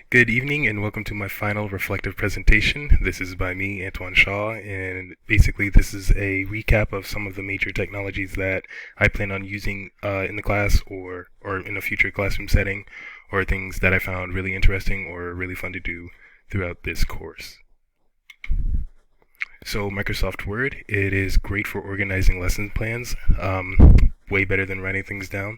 Good evening and welcome to my final reflective presentation. This is by me, Antoine Shaw, and basically this is a recap of some of the major technologies that I plan on using in the class or in a future classroom setting, or things that I found really interesting or really fun to do throughout this course. So Microsoft Word, it is great for organizing lesson plans, way better than writing things down.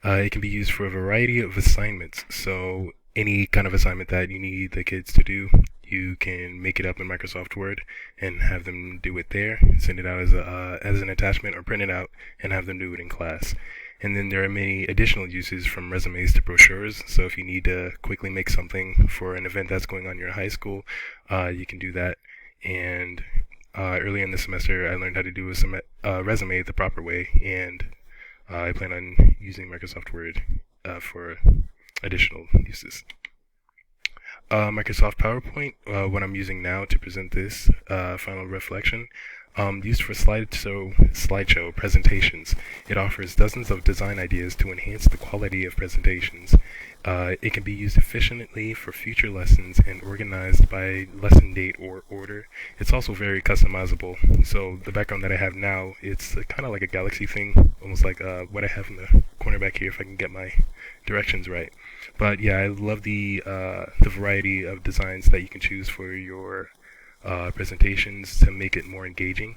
It can be used for a variety of assignments. So any kind of assignment that you need the kids to do, you can make it up in Microsoft Word and have them do it there, send it out as an attachment or print it out and have them do it in class. And then there are many additional uses from resumes to brochures. So if you need to quickly make something for an event that's going on in your high school, you can do that. And earlier in the semester, I learned how to do a resume the proper way, and I plan on using Microsoft Word for additional uses. Microsoft PowerPoint, what I'm using now to present this final reflection, used for slideshow presentations. It offers dozens of design ideas to enhance the quality of presentations. It can be used efficiently for future lessons and organized by lesson date or order. It's also very customizable. So the background that I have now, it's kind of like a galaxy thing, almost like what I have in the corner back here if I can get my directions right. But yeah, I love the variety of designs that you can choose for your presentations to make it more engaging.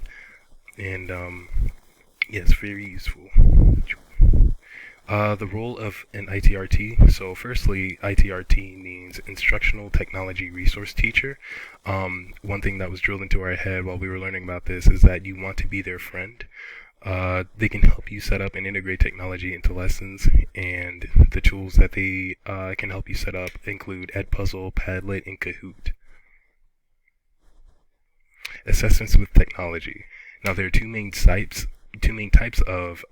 And yeah, it's very useful. The role of an ITRT. So firstly, ITRT means Instructional Technology Resource Teacher. One thing that was drilled into our head while we were learning about this is that you want to be their friend. They can help you set up and integrate technology into lessons, and the tools that they can help you set up include Edpuzzle, Padlet, and Kahoot. Assessments with technology. Now there are two main types of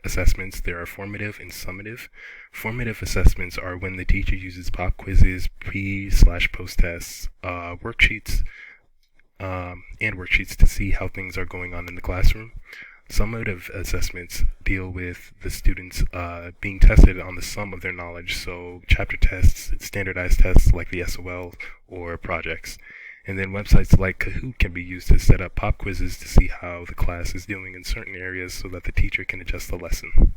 assessments. There are formative and summative. Formative assessments are when the teacher uses pop quizzes, pre/post tests, worksheets, and worksheets to see how things are going on in the classroom. Summative assessments deal with the students being tested on the sum of their knowledge, so chapter tests, standardized tests like the SOL or projects. And then websites like Kahoot can be used to set up pop quizzes to see how the class is doing in certain areas so that the teacher can adjust the lesson.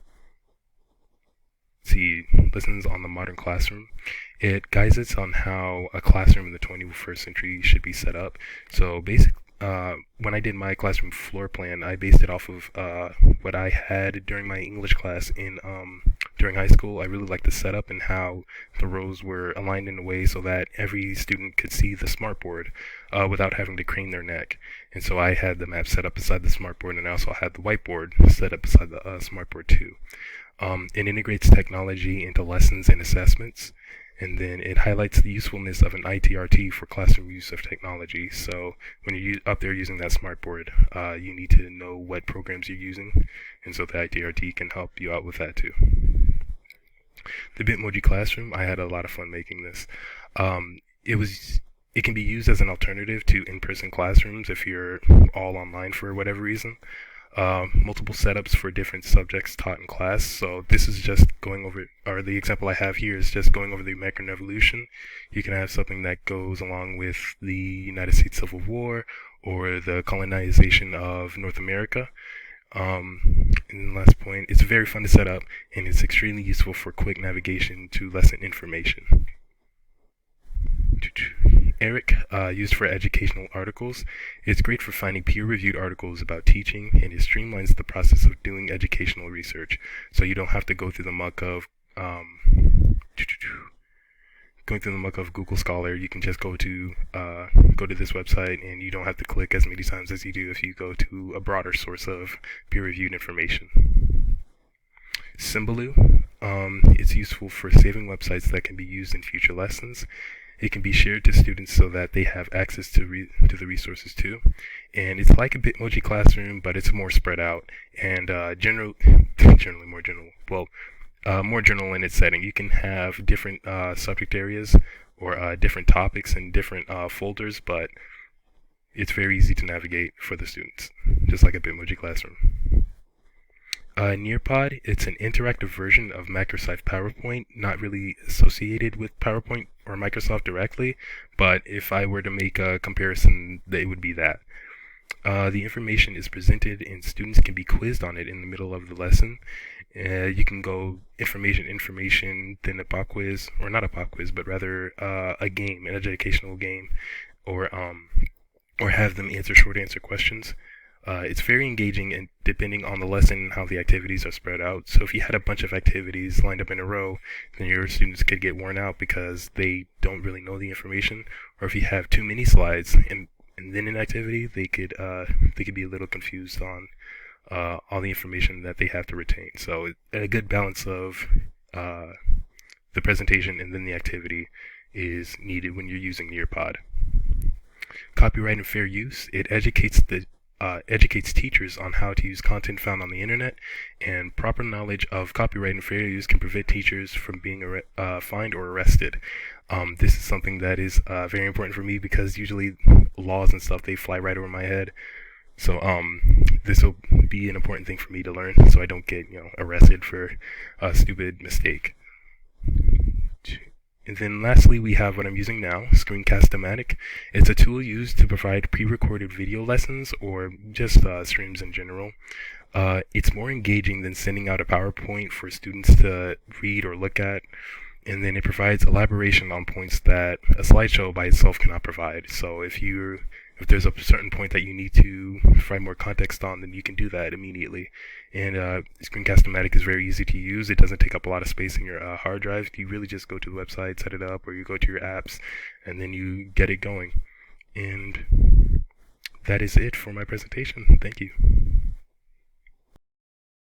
See, lessons on the modern classroom. It guides us on how a classroom in the 21st century should be set up. So basically, when I did my classroom floor plan, I based it off of what I had during my English class during high school. I really liked the setup and how the rows were aligned in a way so that every student could see the smartboard without having to crane their neck. And so I had the map set up beside the smartboard, and I also had the whiteboard set up beside the smartboard too. It integrates technology into lessons and assessments. And then it highlights the usefulness of an ITRT for classroom use of technology. So when you're up there using that smartboard, you need to know what programs you're using, and so the ITRT can help you out with that too. The Bitmoji Classroom, I had a lot of fun making this. It can be used as an alternative to in-person classrooms if you're all online for whatever reason. Multiple setups for different subjects taught in class. So this is just going over, or the example I have here is just going over the American Revolution. You can have something that goes along with the United States Civil War or the colonization of North America. And the last point, it's very fun to set up, and it's extremely useful for quick navigation to lesson information. ERIC, used for educational articles. It's great for finding peer-reviewed articles about teaching, and it streamlines the process of doing educational research. So you don't have to go through the muck of Google Scholar. You can just go to this website, and you don't have to click as many times as you do if you go to a broader source of peer-reviewed information. Symbaloo, it's useful for saving websites that can be used in future lessons. It can be shared to students so that they have access to the resources too. And it's like a Bitmoji Classroom, but it's more spread out and generally more general. Well, more general in its setting. You can have different subject areas or different topics and different folders, but it's very easy to navigate for the students, just like a Bitmoji Classroom. Nearpod, it's an interactive version of Microsoft PowerPoint, not really associated with PowerPoint or Microsoft directly, but if I were to make a comparison, it would be that. The information is presented and students can be quizzed on it in the middle of the lesson. You can go information, then a pop quiz, or not a pop quiz, but rather a game, an educational game, or or have them answer short answer questions. It's very engaging and depending on the lesson how the activities are spread out. So if you had a bunch of activities lined up in a row, then your students could get worn out because they don't really know the information. Or if you have too many slides and then an activity, they could be a little confused on all the information that they have to retain. So a good balance of the presentation and then the activity is needed when you're using Nearpod. Copyright and fair use. It educates teachers on how to use content found on the internet, and proper knowledge of copyright and fair use can prevent teachers from being fined or arrested. This is something that is very important for me because usually laws and stuff, they fly right over my head. So this will be an important thing for me to learn so I don't get arrested for a stupid mistake. And then lastly, we have what I'm using now, ScreencastOMatic. It's a tool used to provide pre-recorded video lessons or just streams in general. It's more engaging than sending out a PowerPoint for students to read or look at. And then it provides elaboration on points that a slideshow by itself cannot provide. So if there's a certain point that you need to provide more context on, then you can do that immediately. And ScreencastOMatic is very easy to use. It doesn't take up a lot of space in your hard drive. You really just go to the website, set it up, or you go to your apps, and then you get it going. And that is it for my presentation. Thank you.